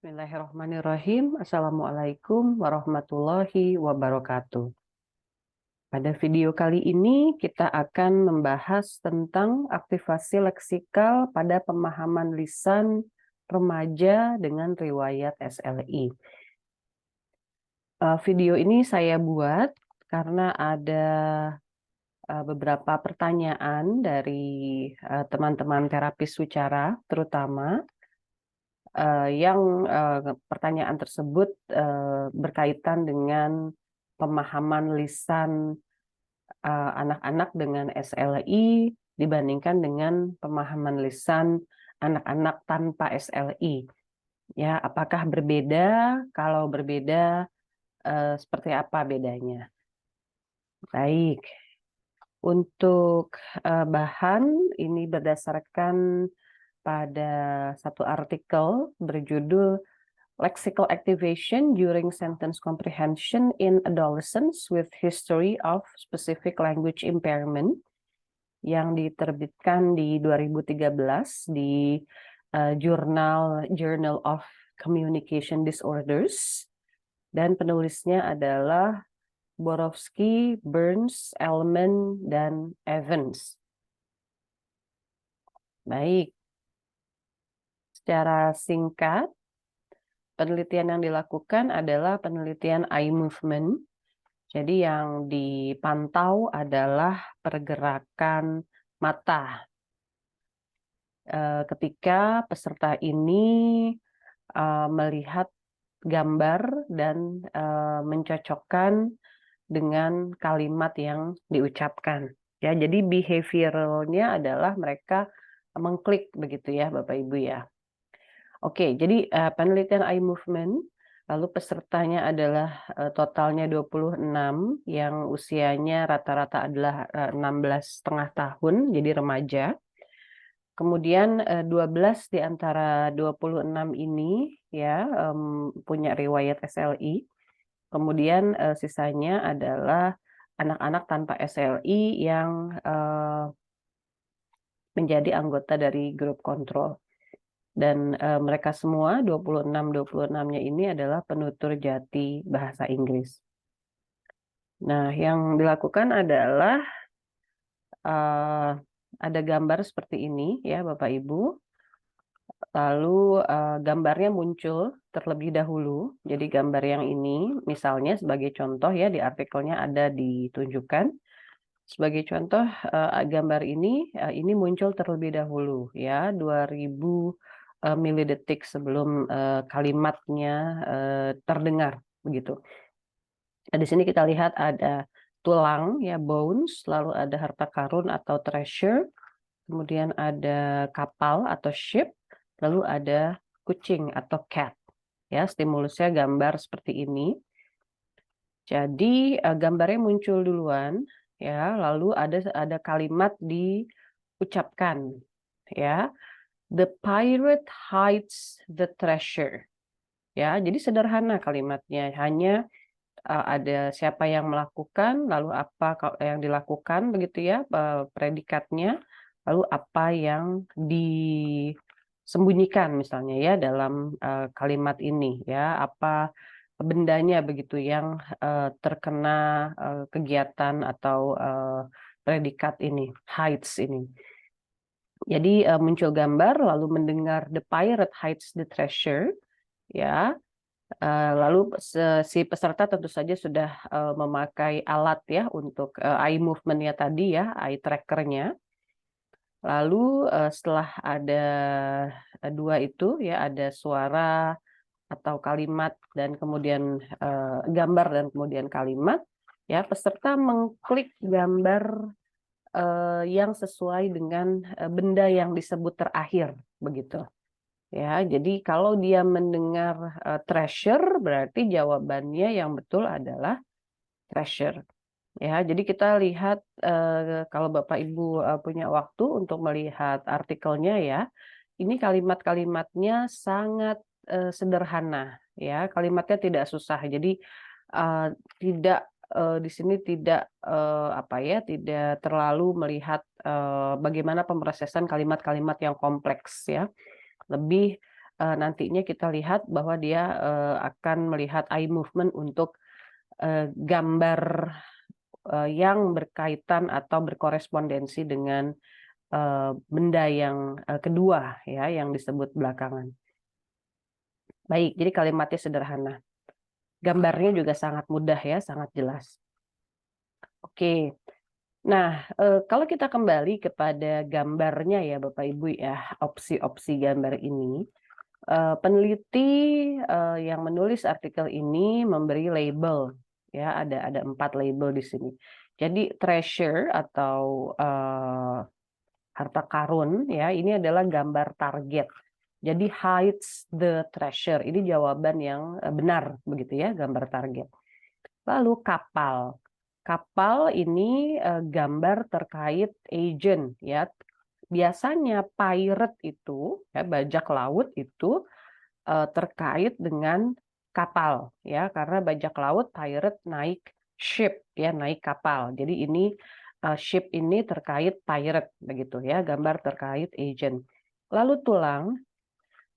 Bismillahirrahmanirrahim. Assalamualaikum warahmatullahi wabarakatuh. Pada video kali ini kita akan membahas tentang aktivasi leksikal pada pemahaman lisan remaja dengan riwayat SLI. Video ini saya buat karena ada beberapa pertanyaan dari teman-teman terapis wicara terutama yang pertanyaan tersebut berkaitan dengan pemahaman lisan anak-anak dengan SLI dibandingkan dengan pemahaman lisan anak-anak tanpa SLI. Ya, apakah berbeda? Kalau berbeda, seperti apa bedanya? Baik, untuk bahan ini berdasarkan pada satu artikel berjudul Lexical Activation During Sentence Comprehension in Adolescents with History of Specific Language Impairment yang diterbitkan di 2013 di Journal of Communication Disorders, dan penulisnya adalah Borowski, Burns, Elman, dan Evans. Baik, secara singkat, penelitian yang dilakukan adalah penelitian eye movement. Jadi yang dipantau adalah pergerakan mata. Ketika peserta ini melihat gambar dan mencocokkan dengan kalimat yang diucapkan. Ya, jadi behavioralnya adalah mereka mengklik begitu ya, Bapak Ibu ya. Oke, jadi penelitian eye movement, lalu pesertanya adalah totalnya 26 yang usianya rata-rata adalah 16,5 tahun, jadi remaja. Kemudian 12 di antara 26 ini ya punya riwayat SLI. Kemudian sisanya adalah anak-anak tanpa SLI yang menjadi anggota dari grup kontrol. Dan mereka semua 26-26-nya ini adalah penutur jati bahasa Inggris. Nah, yang dilakukan adalah ada gambar seperti ini ya Bapak Ibu. Lalu gambarnya muncul terlebih dahulu. Jadi gambar yang ini misalnya sebagai contoh ya, di artikelnya ada ditunjukkan. Sebagai contoh gambar ini muncul terlebih dahulu ya, 2000 milidetik sebelum kalimatnya terdengar begitu. Nah, di sini kita lihat ada tulang ya, bones, lalu ada harta karun atau treasure, kemudian ada kapal atau ship, lalu ada kucing atau cat. Ya, stimulusnya gambar seperti ini. Jadi gambarnya muncul duluan ya, lalu ada kalimat diucapkan ya. The pirate hides the treasure. Ya, jadi sederhana kalimatnya, hanya ada siapa yang melakukan, lalu apa yang dilakukan begitu ya, predikatnya, lalu apa yang disembunyikan misalnya ya dalam kalimat ini ya, apa bendanya begitu yang terkena kegiatan atau predikat ini, hides ini. Jadi muncul gambar, lalu mendengar the pirate hides the treasure, ya. Lalu si peserta tentu saja sudah memakai alat ya untuk eye movement-nya tadi ya, eye tracker-nya. Lalu setelah ada dua itu ya, ada suara atau kalimat dan kemudian gambar dan kemudian kalimat, ya peserta mengklik gambar yang sesuai dengan benda yang disebut terakhir begitu. Ya, jadi kalau dia mendengar treasure berarti jawabannya yang betul adalah treasure. Ya, jadi kita lihat kalau Bapak Ibu punya waktu untuk melihat artikelnya ya. Ini kalimat-kalimatnya sangat sederhana ya, kalimatnya tidak susah. Jadi tidak di sini tidak apa ya, tidak terlalu melihat bagaimana pemrosesan kalimat-kalimat yang kompleks ya. Lebih nantinya kita lihat bahwa dia akan melihat eye movement untuk gambar yang berkaitan atau berkorespondensi dengan benda yang kedua ya yang disebut belakangan. Baik, jadi kalimatnya sederhana. Gambarnya juga sangat mudah ya, sangat jelas. Oke. Nah, kalau kita kembali kepada gambarnya ya Bapak Ibu ya, opsi-opsi gambar ini, peneliti yang menulis artikel ini memberi label ya, ada 4 label di sini. Jadi treasure atau harta karun ya, ini adalah gambar target. Jadi hides the treasure. Ini jawaban yang benar begitu ya, gambar target. Lalu kapal. Kapal ini gambar terkait agent ya. Biasanya pirate itu ya, bajak laut itu terkait dengan kapal ya, karena bajak laut pirate naik ship ya, naik kapal. Jadi ini ship ini terkait pirate begitu ya, gambar terkait agent. Lalu tulang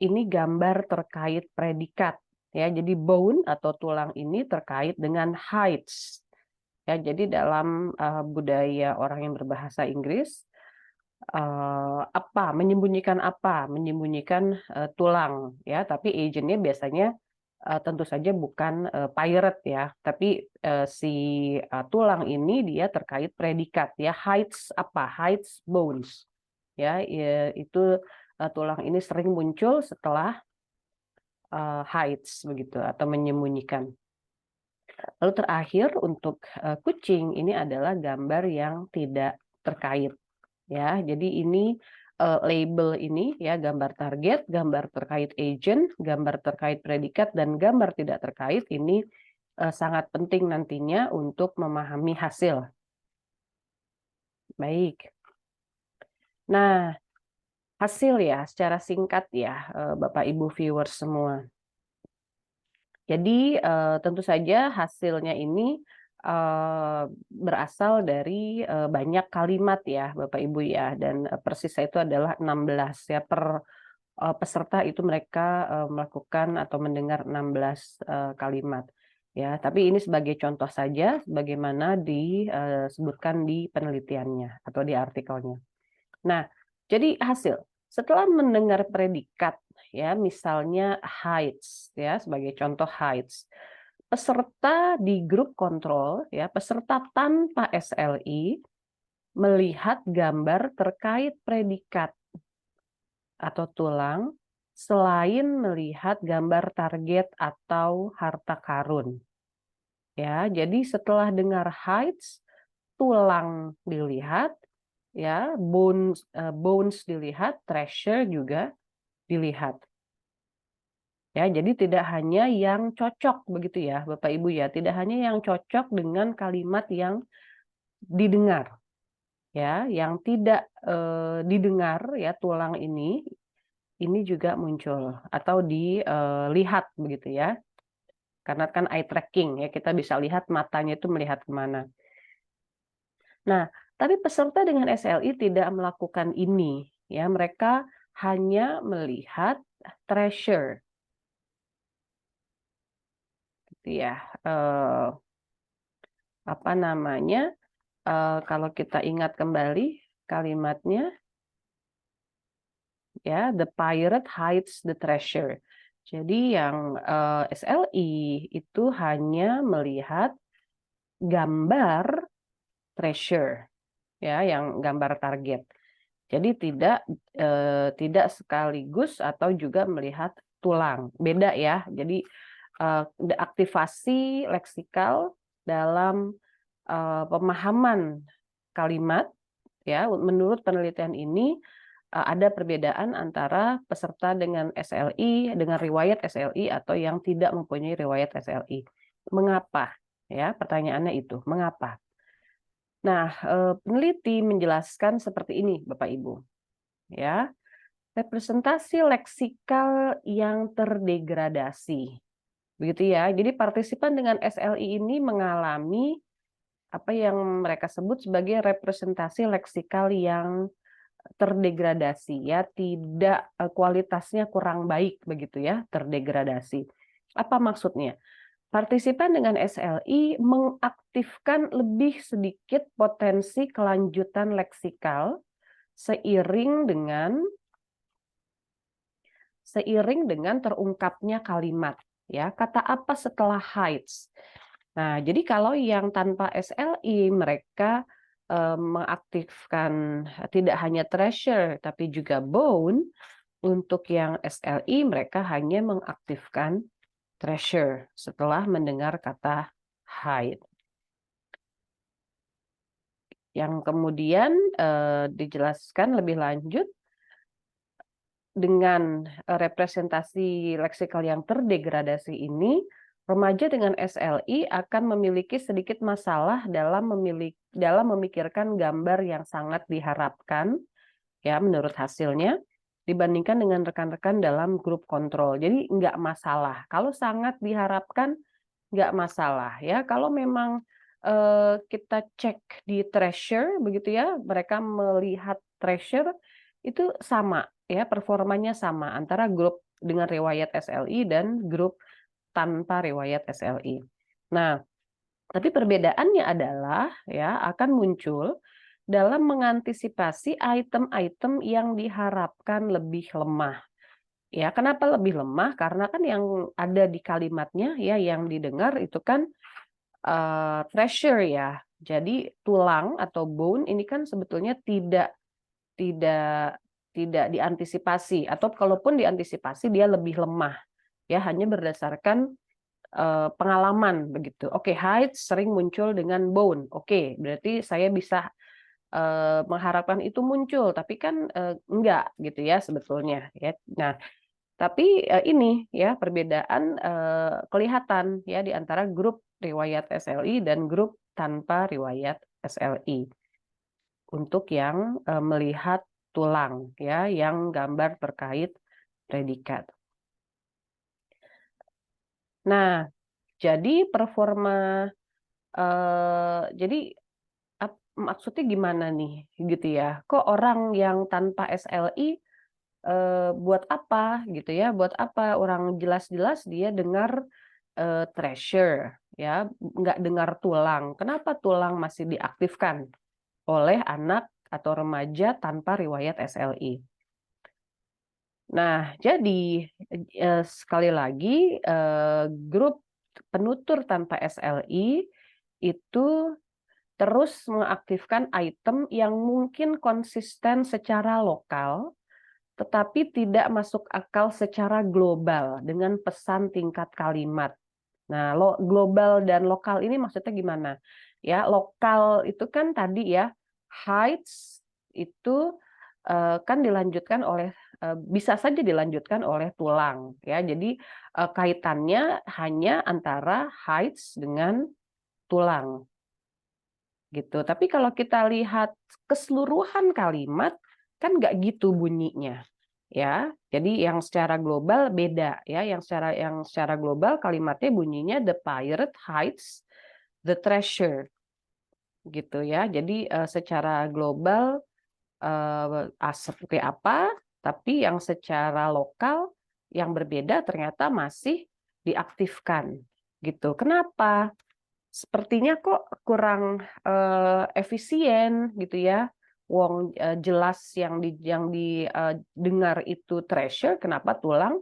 ini gambar terkait predikat ya. Jadi bone atau tulang ini terkait dengan hides. Ya, jadi dalam budaya orang yang berbahasa Inggris menyembunyikan apa? Menyembunyikan tulang ya, tapi agentnya biasanya tentu saja bukan pirate ya, tapi si tulang ini dia terkait predikat ya, hides apa? Hides bones. Ya, itu tulang ini sering muncul setelah hides begitu atau menyembunyikan. Lalu terakhir untuk kucing ini adalah gambar yang tidak terkait ya. Jadi ini label ini ya, gambar target, gambar terkait agent, gambar terkait predikat dan gambar tidak terkait ini sangat penting nantinya untuk memahami hasil. Baik. Nah, hasil ya secara singkat ya Bapak Ibu viewers semua. Jadi tentu saja hasilnya ini berasal dari banyak kalimat ya Bapak Ibu ya, dan persisnya itu adalah 16 ya, per peserta itu mereka melakukan atau mendengar 16 kalimat ya. Tapi ini sebagai contoh saja bagaimana disebutkan di penelitiannya atau di artikelnya. Nah, jadi hasil setelah mendengar predikat ya, misalnya hides ya, sebagai contoh hides. Peserta di grup kontrol ya, peserta tanpa SLI melihat gambar terkait predikat atau tulang selain melihat gambar target atau harta karun. Ya, jadi setelah dengar hides, tulang dilihat ya, bones dilihat, treasure juga dilihat. Ya, jadi tidak hanya yang cocok begitu ya, Bapak Ibu ya, tidak hanya yang cocok dengan kalimat yang didengar. Ya, yang tidak didengar ya, tulang ini juga muncul atau dilihat begitu ya. Karena kan eye tracking ya, kita bisa lihat matanya itu melihat kemana. Nah, tapi peserta dengan SLI tidak melakukan ini ya, mereka hanya melihat treasure. Gitu ya. Kalau kita ingat kembali kalimatnya ya, the pirate hides the treasure. Jadi yang SLI itu hanya melihat gambar treasure ya, yang gambar target. Jadi tidak sekaligus atau juga melihat tulang. Beda ya. Jadi aktivasi leksikal dalam pemahaman kalimat ya, menurut penelitian ini ada perbedaan antara peserta dengan SLI, dengan riwayat SLI atau yang tidak mempunyai riwayat SLI. Mengapa? Ya, pertanyaannya itu, mengapa? Nah, peneliti menjelaskan seperti ini, Bapak Ibu. Ya, representasi leksikal yang terdegradasi. Begitu ya. Jadi partisipan dengan SLI ini mengalami apa yang mereka sebut sebagai representasi leksikal yang terdegradasi ya, tidak kualitasnya kurang baik begitu ya, terdegradasi. Apa maksudnya? Partisipan dengan SLI mengaktifkan lebih sedikit potensi kelanjutan leksikal seiring dengan terungkapnya kalimat ya. Kata apa setelah hides? Nah, jadi kalau yang tanpa SLI mereka mengaktifkan tidak hanya treasure tapi juga bone. Untuk yang SLI mereka hanya mengaktifkan treasure setelah mendengar kata hide. Yang kemudian dijelaskan lebih lanjut dengan representasi leksikal yang terdegradasi ini, remaja dengan SLI akan memiliki sedikit masalah dalam memikirkan gambar yang sangat diharapkan ya menurut hasilnya dibandingkan dengan rekan-rekan dalam grup kontrol. Jadi nggak masalah. Kalau sangat diharapkan nggak masalah ya. Kalau memang kita cek di treasure begitu ya, mereka melihat treasure itu sama ya, performanya sama antara grup dengan riwayat SLI dan grup tanpa riwayat SLI. Nah, tapi perbedaannya adalah ya akan muncul dalam mengantisipasi item-item yang diharapkan lebih lemah. Ya, kenapa lebih lemah? Karena kan yang ada di kalimatnya ya yang didengar itu kan treasure ya. Jadi tulang atau bone ini kan sebetulnya tidak tidak diantisipasi atau kalaupun diantisipasi dia lebih lemah ya hanya berdasarkan pengalaman begitu. Oke, height sering muncul dengan bone. Oke, berarti saya bisa mengharapkan itu muncul, tapi kan enggak gitu ya sebetulnya ya. Nah, tapi ini ya perbedaan kelihatan ya di antara grup riwayat SLI dan grup tanpa riwayat SLI. Untuk yang melihat tulang ya yang gambar terkait predikat. Nah, jadi performa jadi maksudnya gimana nih gitu ya? Kok orang yang tanpa SLI buat apa gitu ya? Buat apa orang jelas-jelas dia dengar treasure ya, nggak dengar tulang. Kenapa tulang masih diaktifkan oleh anak atau remaja tanpa riwayat SLI? Nah, jadi sekali lagi grup penutur tanpa SLI itu terus mengaktifkan item yang mungkin konsisten secara lokal, tetapi tidak masuk akal secara global dengan pesan tingkat kalimat. Nah, global dan lokal ini maksudnya gimana? Ya, lokal itu kan tadi ya, heights itu kan dilanjutkan oleh bisa saja dilanjutkan oleh tulang ya. Jadi kaitannya hanya antara heights dengan tulang gitu. Tapi kalau kita lihat keseluruhan kalimat kan nggak gitu bunyinya ya. Jadi yang secara global beda ya. Yang secara global kalimatnya bunyinya the pirate hides the treasure gitu ya. Jadi secara global seperti apa, tapi yang secara lokal yang berbeda ternyata masih diaktifkan gitu. Kenapa? Sepertinya kok kurang efisien gitu ya. Wong jelas yang didengar itu treasure, kenapa tulang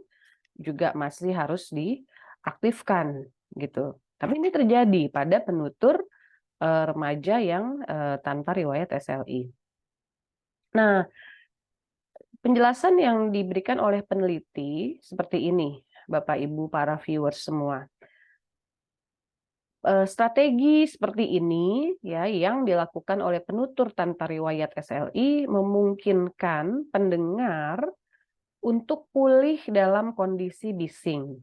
juga masih harus diaktifkan gitu. Tapi ini terjadi pada penutur remaja yang tanpa riwayat SLI. Nah, penjelasan yang diberikan oleh peneliti seperti ini, Bapak Ibu para viewers semua. Strategi seperti ini ya yang dilakukan oleh penutur tanpa riwayat SLI memungkinkan pendengar untuk pulih dalam kondisi bising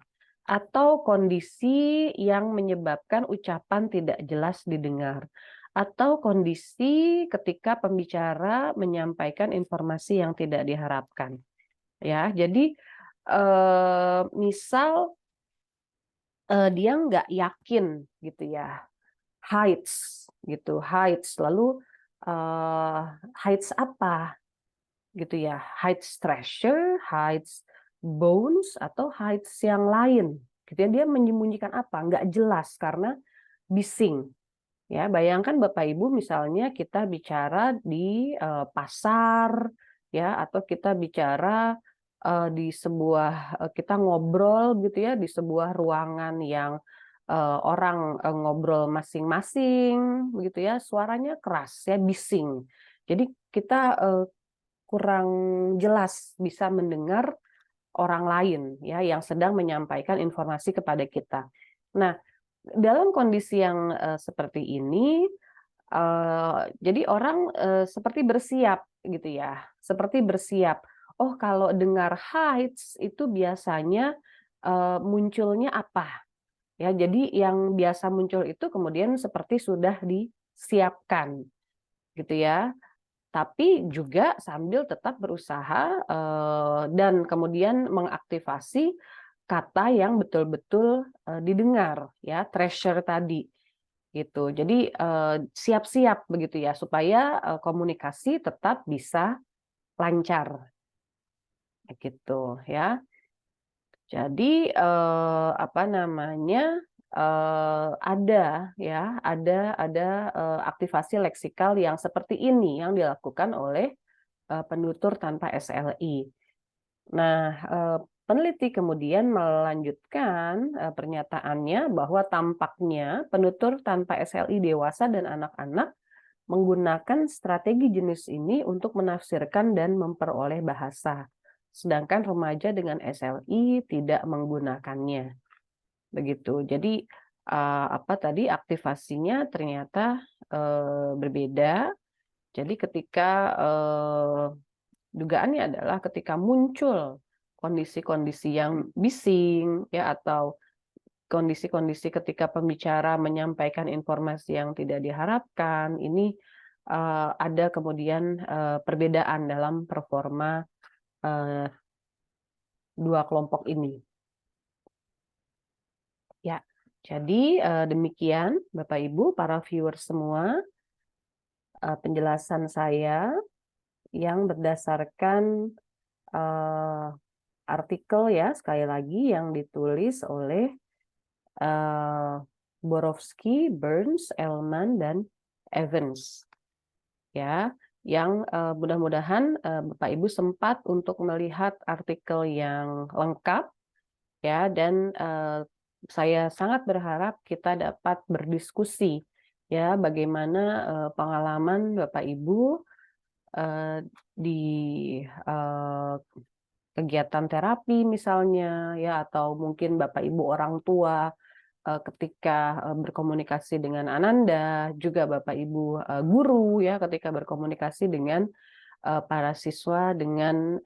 atau kondisi yang menyebabkan ucapan tidak jelas didengar atau kondisi ketika pembicara menyampaikan informasi yang tidak diharapkan. Ya, jadi misal dia nggak yakin gitu ya, hides gitu, hides lalu hides apa? gitu ya, hides treasure, hides bones, atau hides yang lain, gitu ya. Dia menyembunyikan apa? Nggak jelas karena bising. Ya, bayangkan Bapak Ibu misalnya kita bicara di pasar, ya, atau kita bicara di sebuah kita ngobrol gitu ya di sebuah ruangan yang orang ngobrol masing-masing, begitu ya, suaranya keras ya, bising. Jadi kita kurang jelas bisa mendengar orang lain ya yang sedang menyampaikan informasi kepada kita. Nah, dalam kondisi yang seperti ini, jadi orang seperti bersiap gitu ya, seperti bersiap. Oh, kalau dengar heights itu biasanya munculnya apa? Ya, jadi yang biasa muncul itu kemudian seperti sudah disiapkan gitu ya. Tapi juga sambil tetap berusaha, dan kemudian mengaktifasi kata yang betul-betul, didengar ya, treasure tadi, gitu. Jadi, siap-siap begitu ya, supaya, komunikasi tetap bisa lancar, gitu ya. Jadi, apa namanya, ada ya, aktivasi leksikal yang seperti ini yang dilakukan oleh penutur tanpa SLI. Nah, peneliti kemudian melanjutkan, pernyataannya bahwa tampaknya penutur tanpa SLI dewasa dan anak-anak menggunakan strategi jenis ini untuk menafsirkan dan memperoleh bahasa, sedangkan remaja dengan SLI tidak menggunakannya, begitu. Jadi, apa tadi, aktivasinya ternyata, berbeda. Jadi ketika, dugaannya adalah ketika muncul kondisi-kondisi yang bising ya atau kondisi-kondisi ketika pembicara menyampaikan informasi yang tidak diharapkan, ini ada kemudian perbedaan dalam performa eee, dua kelompok ini. Ya, jadi demikian Bapak Ibu, para viewers semua, penjelasan saya yang berdasarkan eee, artikel ya, sekali lagi yang ditulis oleh Borowski, Burns, Elman, dan Evans. Ya, yang mudah-mudahan Bapak Ibu sempat untuk melihat artikel yang lengkap ya, dan saya sangat berharap kita dapat berdiskusi ya bagaimana pengalaman Bapak Ibu di eh, kegiatan terapi misalnya ya, atau mungkin Bapak Ibu orang tua ketika berkomunikasi dengan ananda, juga Bapak Ibu guru ya ketika berkomunikasi dengan para siswa dengan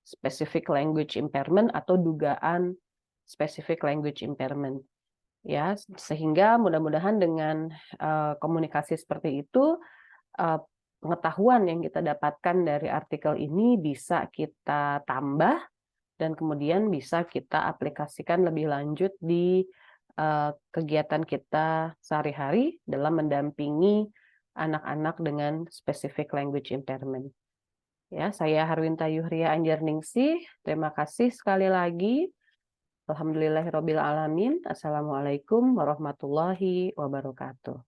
specific language impairment atau dugaan specific language impairment ya, sehingga mudah-mudahan dengan komunikasi seperti itu eee, pengetahuan yang kita dapatkan dari artikel ini bisa kita tambah dan kemudian bisa kita aplikasikan lebih lanjut di kegiatan kita sehari-hari dalam mendampingi anak-anak dengan specific language impairment. Ya, saya Harwinta Yuhria Anjarningsih. Terima kasih sekali lagi. Alhamdulillahirabbil alamin. Assalamualaikum warahmatullahi wabarakatuh.